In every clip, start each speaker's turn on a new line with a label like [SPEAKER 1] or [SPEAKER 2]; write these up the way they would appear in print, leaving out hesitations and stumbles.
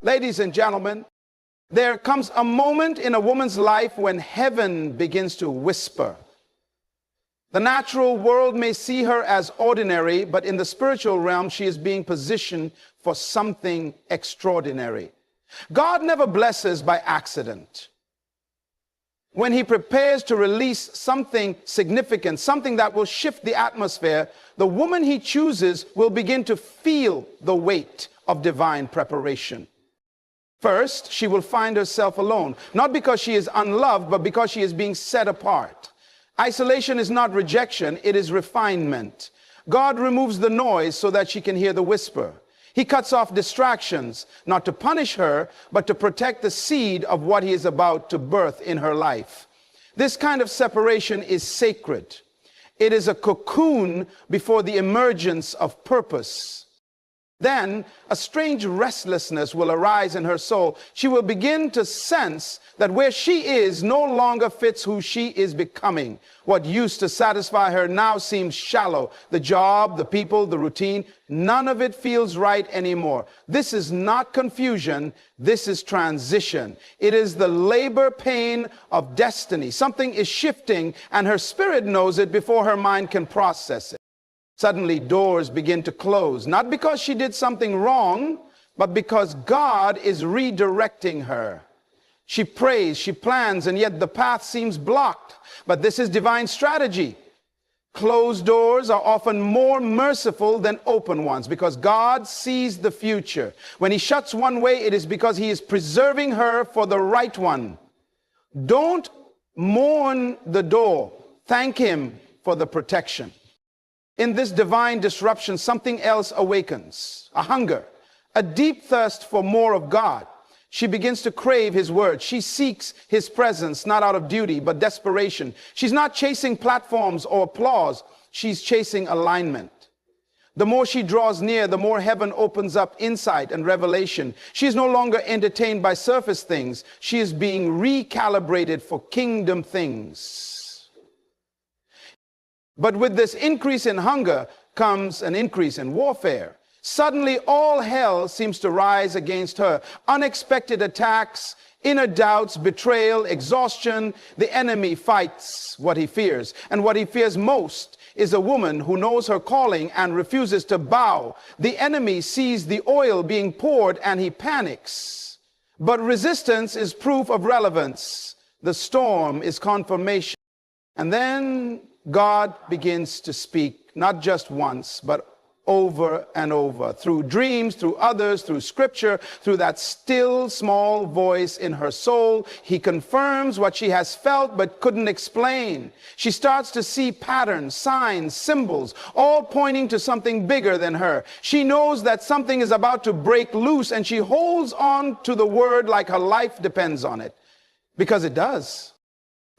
[SPEAKER 1] Ladies and gentlemen, there comes a moment in a woman's life when heaven begins to whisper. The natural world may see her as ordinary, but in the spiritual realm, she is being positioned for something extraordinary. God never blesses by accident. When he prepares to release something significant, something that will shift the atmosphere, the woman he chooses will begin to feel the weight of divine preparation. First, she will find herself alone, not because she is unloved, but because she is being set apart. Isolation is not rejection, it is refinement. God removes the noise so that she can hear the whisper. He cuts off distractions, not to punish her, but to protect the seed of what he is about to birth in her life. This kind of separation is sacred. It is a cocoon before the emergence of purpose. Then a strange restlessness will arise in her soul. She will begin to sense that where she is no longer fits who she is becoming. What used to satisfy her now seems shallow. The job, the people, the routine, none of it feels right anymore. This is not confusion. This is transition. It is the labor pain of destiny. Something is shifting, and her spirit knows it before her mind can process it. Suddenly, doors begin to close, not because she did something wrong, but because God is redirecting her. She prays, she plans, and yet the path seems blocked. But this is divine strategy. Closed doors are often more merciful than open ones because God sees the future. When he shuts one way, it is because he is preserving her for the right one. Don't mourn the door. Thank him for the protection. In this divine disruption, something else awakens, a hunger, a deep thirst for more of God. She begins to crave his word. She seeks his presence, not out of duty, but desperation. She's not chasing platforms or applause. She's chasing alignment. The more she draws near, the more heaven opens up insight and revelation. She is no longer entertained by surface things. She is being recalibrated for kingdom things. But with this increase in hunger comes an increase in warfare. Suddenly, all hell seems to rise against her. Unexpected attacks, inner doubts, betrayal, exhaustion. The enemy fights what he fears. And what he fears most is a woman who knows her calling and refuses to bow. The enemy sees the oil being poured and he panics. But resistance is proof of relevance. The storm is confirmation. And then God begins to speak, not just once, but over and over, through dreams, through others, through scripture, through that still small voice in her soul. He confirms what she has felt but couldn't explain. She starts to see patterns, signs, symbols, all pointing to something bigger than her. She knows that something is about to break loose, and she holds on to the word like her life depends on it, because it does.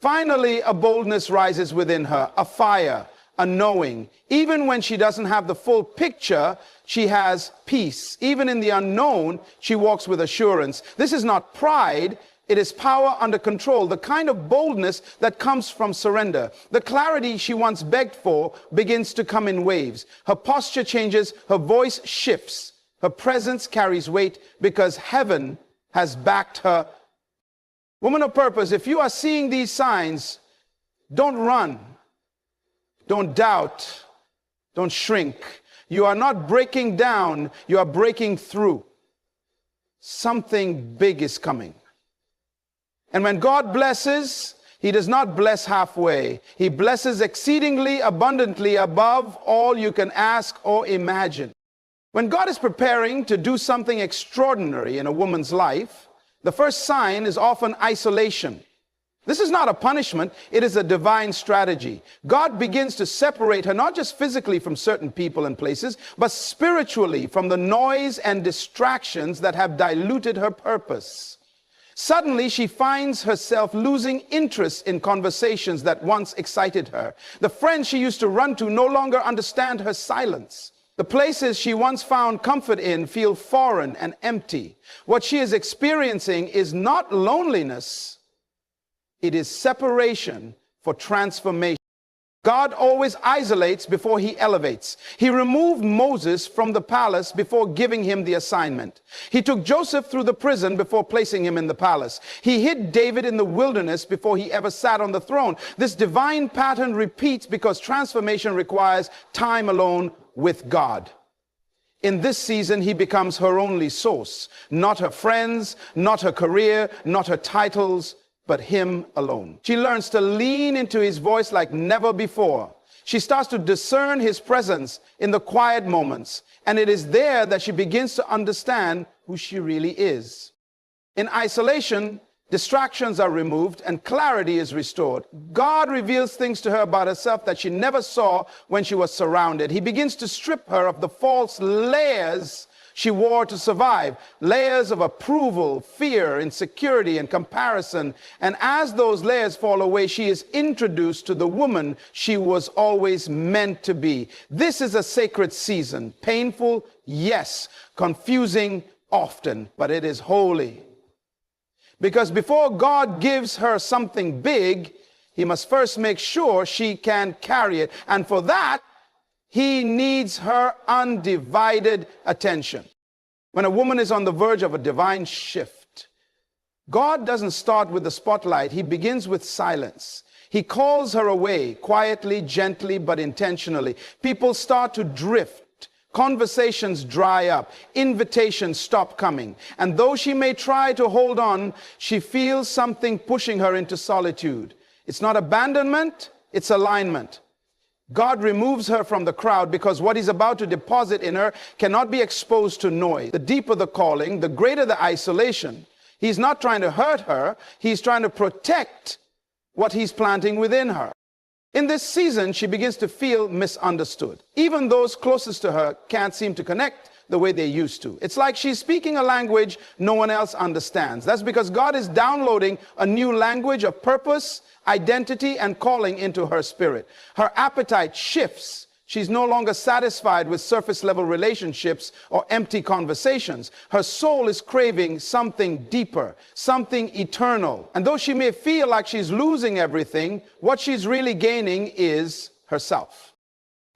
[SPEAKER 1] Finally, a boldness rises within her, a fire, a knowing. Even when she doesn't have the full picture, she has peace. Even in the unknown, she walks with assurance. This is not pride. It is power under control, the kind of boldness that comes from surrender. The clarity she once begged for begins to come in waves. Her posture changes, her voice shifts. Her presence carries weight because heaven has backed her. Woman of purpose, if you are seeing these signs, don't run, don't doubt, don't shrink. You are not breaking down, you are breaking through. Something big is coming. And when God blesses, he does not bless halfway. He blesses exceedingly abundantly above all you can ask or imagine. When God is preparing to do something extraordinary in a woman's life, the first sign is often isolation. This is not a punishment, it is a divine strategy. God begins to separate her, not just physically from certain people and places, but spiritually from the noise and distractions that have diluted her purpose. Suddenly, she finds herself losing interest in conversations that once excited her. The friends she used to run to no longer understand her silence. The places she once found comfort in feel foreign and empty. What she is experiencing is not loneliness, it is separation for transformation. God always isolates before he elevates. He removed Moses from the palace before giving him the assignment. He took Joseph through the prison before placing him in the palace. He hid David in the wilderness before he ever sat on the throne. This divine pattern repeats because transformation requires time alone with God. In this season, he becomes her only source, not her friends, not her career, not her titles, but him alone. She learns to lean into his voice like never before. She starts to discern his presence in the quiet moments, and it is there that she begins to understand who she really is. In isolation, distractions are removed and clarity is restored. God reveals things to her about herself that she never saw when she was surrounded. He begins to strip her of the false layers she wore to survive, layers of approval, fear, insecurity, and comparison. And as those layers fall away, she is introduced to the woman she was always meant to be. This is a sacred season. Painful, yes. Confusing, often. But it is holy. Because before God gives her something big, he must first make sure she can carry it. And for that, he needs her undivided attention. When a woman is on the verge of a divine shift, God doesn't start with the spotlight. He begins with silence. He calls her away quietly, gently, but intentionally. People start to drift. Conversations dry up. Invitations stop coming. And though she may try to hold on, she feels something pushing her into solitude. It's not abandonment, it's alignment. God removes her from the crowd because what he's about to deposit in her cannot be exposed to noise. The deeper the calling, the greater the isolation. He's not trying to hurt her. He's trying to protect what he's planting within her. In this season, she begins to feel misunderstood. Even those closest to her can't seem to connect the way they used to. It's like she's speaking a language no one else understands. That's because God is downloading a new language of purpose, identity, and calling into her spirit. Her appetite shifts. She's no longer satisfied with surface level relationships or empty conversations. Her soul is craving something deeper, something eternal. And though she may feel like she's losing everything, what she's really gaining is herself.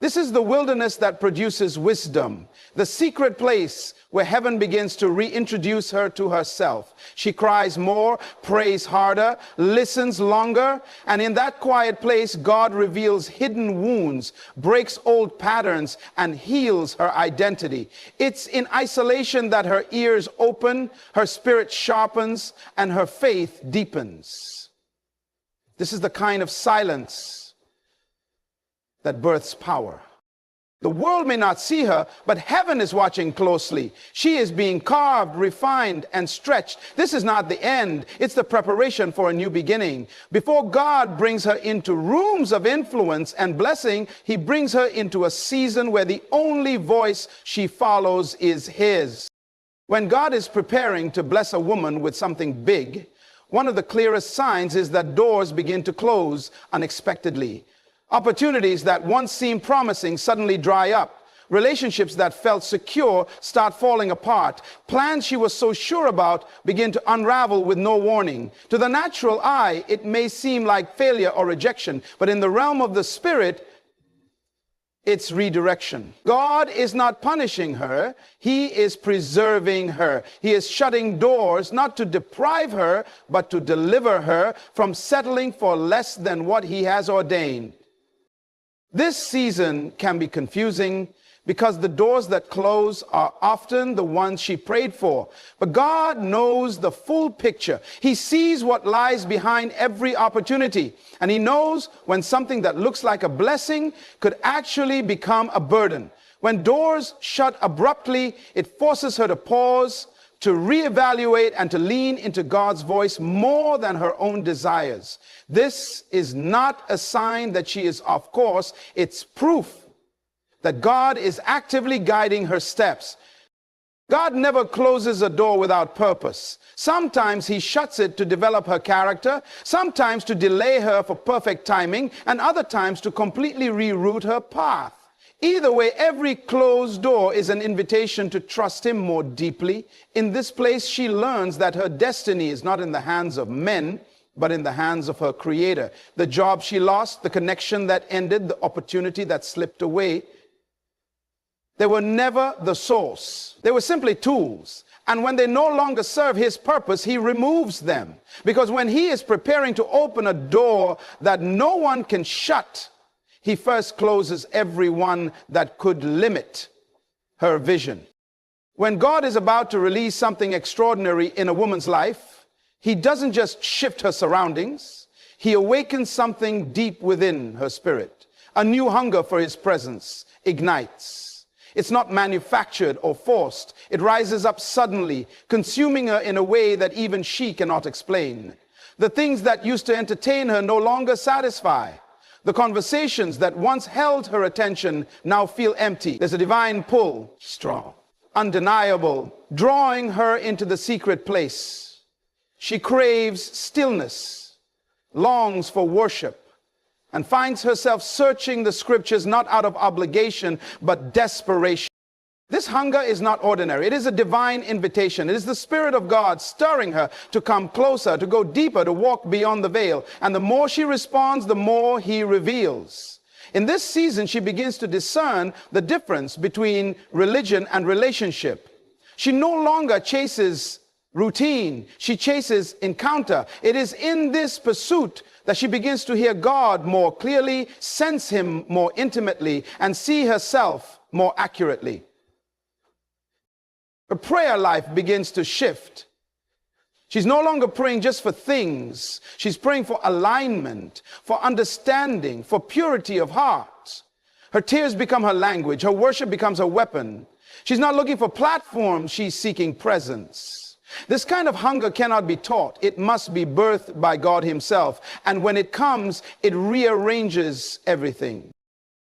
[SPEAKER 1] This is the wilderness that produces wisdom, the secret place where heaven begins to reintroduce her to herself. She cries more, prays harder, listens longer, and in that quiet place, God reveals hidden wounds, breaks old patterns, and heals her identity. It's in isolation that her ears open, her spirit sharpens, and her faith deepens. This is the kind of silence that births power. The world may not see her, but heaven is watching closely. She is being carved, refined, and stretched. This is not the end. It's the preparation for a new beginning. Before God brings her into rooms of influence and blessing, he brings her into a season where the only voice she follows is his. When God is preparing to bless a woman with something big, one of the clearest signs is that doors begin to close unexpectedly. Opportunities that once seemed promising suddenly dry up. Relationships that felt secure start falling apart. Plans she was so sure about begin to unravel with no warning. To the natural eye, it may seem like failure or rejection, but in the realm of the spirit, it's redirection. God is not punishing her. He is preserving her. He is shutting doors, not to deprive her, but to deliver her from settling for less than what he has ordained. This season can be confusing because the doors that close are often the ones she prayed for. But God knows the full picture. He sees what lies behind every opportunity. And he knows when something that looks like a blessing could actually become a burden. When doors shut abruptly, it forces her to pause, to reevaluate, and to lean into God's voice more than her own desires. This is not a sign that she is off course. It's proof that God is actively guiding her steps. God never closes a door without purpose. Sometimes he shuts it to develop her character, sometimes to delay her for perfect timing, and other times to completely reroute her path. Either way, every closed door is an invitation to trust him more deeply. In this place, she learns that her destiny is not in the hands of men, but in the hands of her Creator. The job she lost, the connection that ended, the opportunity that slipped away, they were never the source. They were simply tools. And when they no longer serve his purpose, he removes them. Because when he is preparing to open a door that no one can shut, he first closes every one that could limit her vision. When God is about to release something extraordinary in a woman's life, he doesn't just shift her surroundings. He awakens something deep within her spirit. A new hunger for his presence ignites. It's not manufactured or forced. It rises up suddenly, consuming her in a way that even she cannot explain. The things that used to entertain her no longer satisfy. The conversations that once held her attention now feel empty. There's a divine pull, strong, undeniable, drawing her into the secret place. She craves stillness, longs for worship, and finds herself searching the scriptures not out of obligation, but desperation. This hunger is not ordinary. It is a divine invitation. It is the Spirit of God stirring her to come closer, to go deeper, to walk beyond the veil. And the more she responds, the more he reveals. In this season, she begins to discern the difference between religion and relationship. She no longer chases routine. She chases encounter. It is in this pursuit that she begins to hear God more clearly, sense him more intimately, and see herself more accurately. Her prayer life begins to shift. She's no longer praying just for things. She's praying for alignment, for understanding, for purity of heart. Her tears become her language. Her worship becomes her weapon. She's not looking for platforms. She's seeking presence. This kind of hunger cannot be taught. It must be birthed by God himself. And when it comes, it rearranges everything.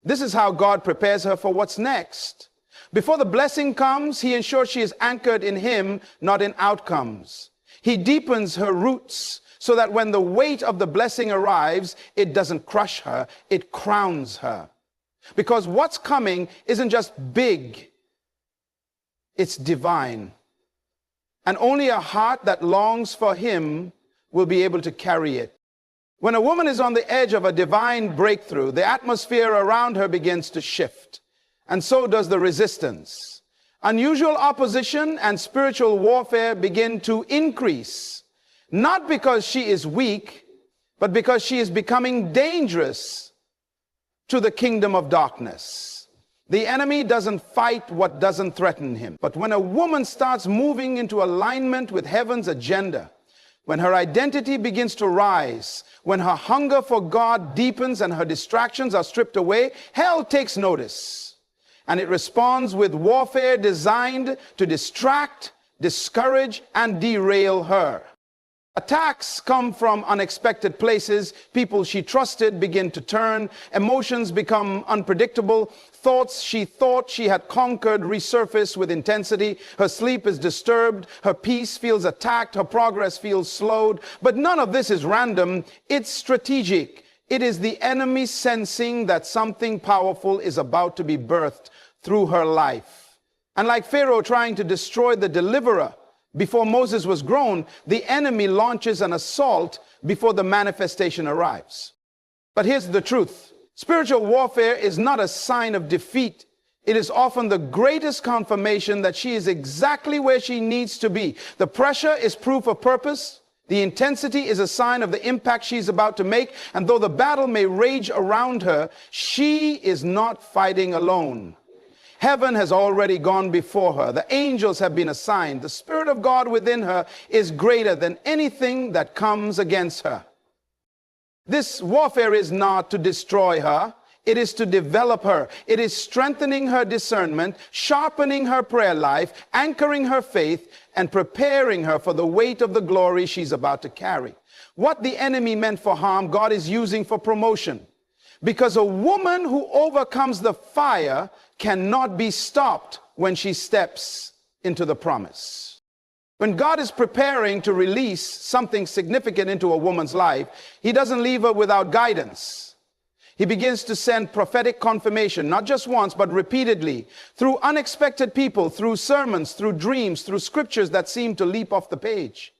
[SPEAKER 1] This is how God prepares her for what's next. Before the blessing comes, he ensures she is anchored in him, not in outcomes. He deepens her roots so that when the weight of the blessing arrives, it doesn't crush her, it crowns her. Because what's coming isn't just big, it's divine. And only a heart that longs for him will be able to carry it. When a woman is on the edge of a divine breakthrough, the atmosphere around her begins to shift. And so does the resistance. Unusual opposition and spiritual warfare begin to increase, not because she is weak, but because she is becoming dangerous to the kingdom of darkness. The enemy doesn't fight what doesn't threaten him. But when a woman starts moving into alignment with heaven's agenda, when her identity begins to rise, when her hunger for God deepens and her distractions are stripped away, hell takes notice. And it responds with warfare designed to distract, discourage, and derail her. Attacks come from unexpected places. People she trusted begin to turn. Emotions become unpredictable. Thoughts she thought she had conquered resurface with intensity. Her sleep is disturbed. Her peace feels attacked. Her progress feels slowed. But none of this is random. It's strategic. It is the enemy sensing that something powerful is about to be birthed through her life. And like Pharaoh trying to destroy the deliverer before Moses was grown, the enemy launches an assault before the manifestation arrives. But here's the truth. Spiritual warfare is not a sign of defeat. It is often the greatest confirmation that she is exactly where she needs to be. The pressure is proof of purpose. The intensity is a sign of the impact she's about to make. And though the battle may rage around her, she is not fighting alone. Heaven has already gone before her. The angels have been assigned. The Spirit of God within her is greater than anything that comes against her. This warfare is not to destroy her. It is to develop her. It is strengthening her discernment, sharpening her prayer life, anchoring her faith, and preparing her for the weight of the glory she's about to carry. What the enemy meant for harm, God is using for promotion. Because a woman who overcomes the fire cannot be stopped when she steps into the promise. When God is preparing to release something significant into a woman's life, he doesn't leave her without guidance. He begins to send prophetic confirmation, not just once, but repeatedly, through unexpected people, through sermons, through dreams, through scriptures that seem to leap off the page.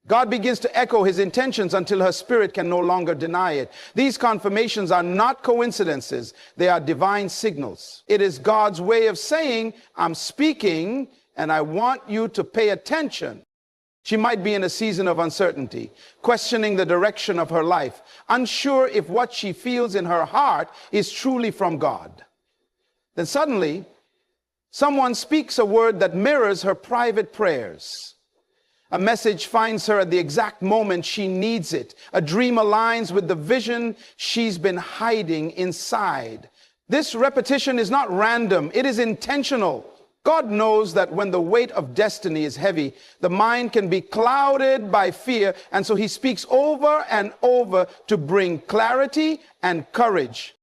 [SPEAKER 1] God begins to echo his intentions until her spirit can no longer deny it. These confirmations are not coincidences. They are divine signals. It is God's way of saying, I'm speaking and I want you to pay attention. She might be in a season of uncertainty, questioning the direction of her life, unsure if what she feels in her heart is truly from God. Then suddenly, someone speaks a word that mirrors her private prayers. A message finds her at the exact moment she needs it. A dream aligns with the vision she's been hiding inside. This repetition is not random, it is intentional. God knows that when the weight of destiny is heavy, the mind can be clouded by fear, and so he speaks over and over to bring clarity and courage.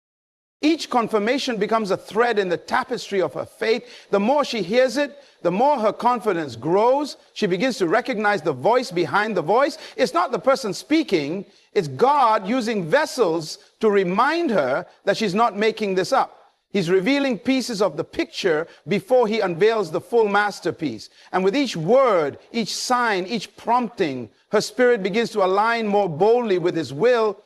[SPEAKER 1] Each confirmation becomes a thread in the tapestry of her faith. The more she hears it, the more her confidence grows. She begins to recognize the voice behind the voice. It's not the person speaking, it's God using vessels to remind her that she's not making this up. He's revealing pieces of the picture before he unveils the full masterpiece. And with each word, each sign, each prompting, her spirit begins to align more boldly with his will.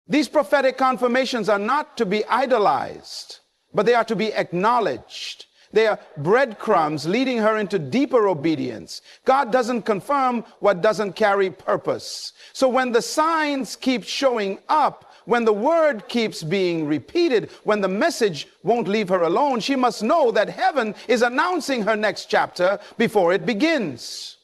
[SPEAKER 1] These prophetic confirmations are not to be idolized, but they are to be acknowledged. They are breadcrumbs leading her into deeper obedience. God doesn't confirm what doesn't carry purpose. So when the signs keep showing up, when the word keeps being repeated, when the message won't leave her alone, she must know that heaven is announcing her next chapter before it begins.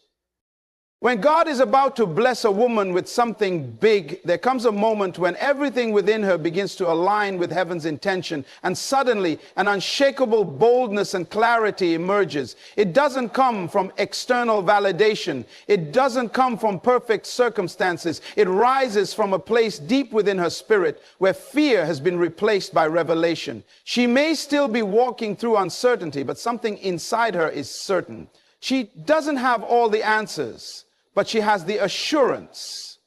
[SPEAKER 1] When God is about to bless a woman with something big, there comes a moment when everything within her begins to align with heaven's intention, and suddenly an unshakable boldness and clarity emerges. It doesn't come from external validation. It doesn't come from perfect circumstances. It rises from a place deep within her spirit where fear has been replaced by revelation. She may still be walking through uncertainty, but something inside her is certain. She doesn't have all the answers, but she has the assurance,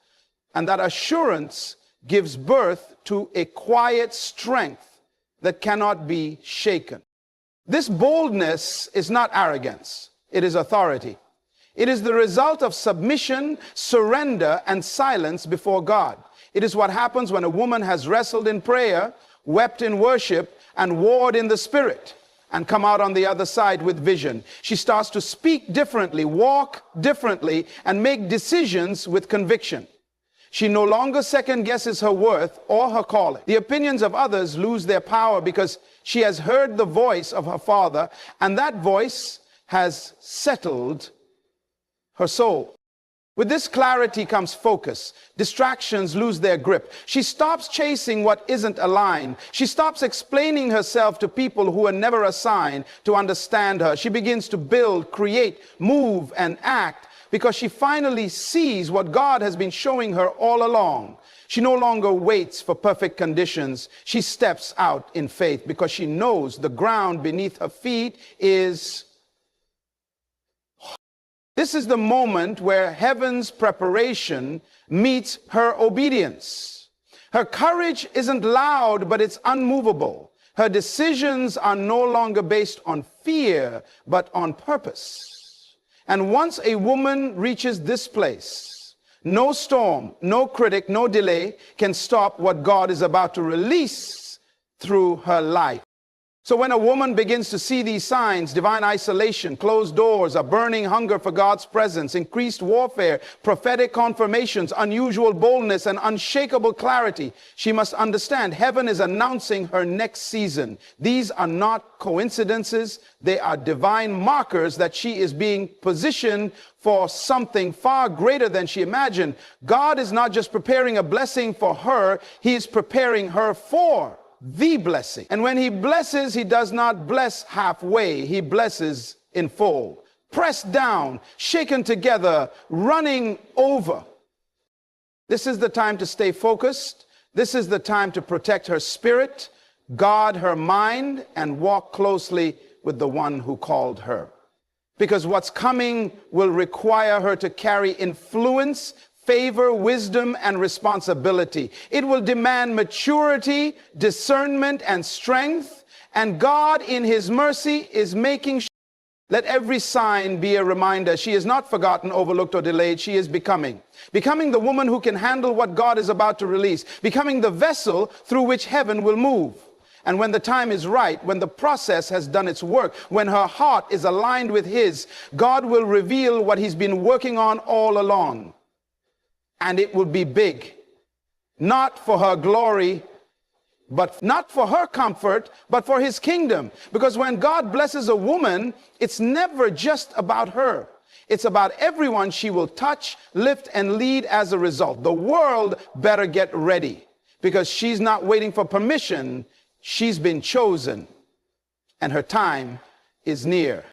[SPEAKER 1] and that assurance gives birth to a quiet strength that cannot be shaken. This boldness is not arrogance, it is authority. It is the result of submission, surrender, and silence before God. It is what happens when a woman has wrestled in prayer, wept in worship, and warred in the spirit, and come out on the other side with vision. She starts to speak differently, walk differently, and make decisions with conviction. She no longer second guesses her worth or her calling. The opinions of others lose their power because she has heard the voice of her Father, and that voice has settled her soul. With this clarity comes focus. Distractions lose their grip. She stops chasing what isn't aligned. She stops explaining herself to people who are never assigned to understand her. She begins to build, create, move, and act because she finally sees what God has been showing her all along. She no longer waits for perfect conditions. She steps out in faith because she knows the ground beneath her feet is. This is the moment where heaven's preparation meets her obedience. Her courage isn't loud, but it's unmovable. Her decisions are no longer based on fear, but on purpose. And once a woman reaches this place, no storm, no critic, no delay can stop what God is about to release through her life. So when a woman begins to see these signs, divine isolation, closed doors, a burning hunger for God's presence, increased warfare, prophetic confirmations, unusual boldness, and unshakable clarity, she must understand heaven is announcing her next season. These are not coincidences. They are divine markers that she is being positioned for something far greater than she imagined. God is not just preparing a blessing for her, he is preparing her for the blessing. And when he blesses, he does not bless halfway. He blesses in full. Pressed down, shaken together, running over. This is the time to stay focused. This is the time to protect her spirit, guard her mind, and walk closely with the one who called her. Because what's coming will require her to carry influence, favor, wisdom, and responsibility. It will demand maturity, discernment, and strength. And God, in his mercy, is making sure Let every sign be a reminder. She is not forgotten, overlooked, or delayed. She is becoming. Becoming the woman who can handle what God is about to release. Becoming the vessel through which heaven will move. And when the time is right, when the process has done its work, when her heart is aligned with his, God will reveal what he's been working on all along. And it will be big. Not for her glory, but not for her comfort, but for his kingdom. Because when God blesses a woman, it's never just about her. It's about everyone she will touch, lift, and lead as a result. The world better get ready, because she's not waiting for permission. She's been chosen, and her time is near.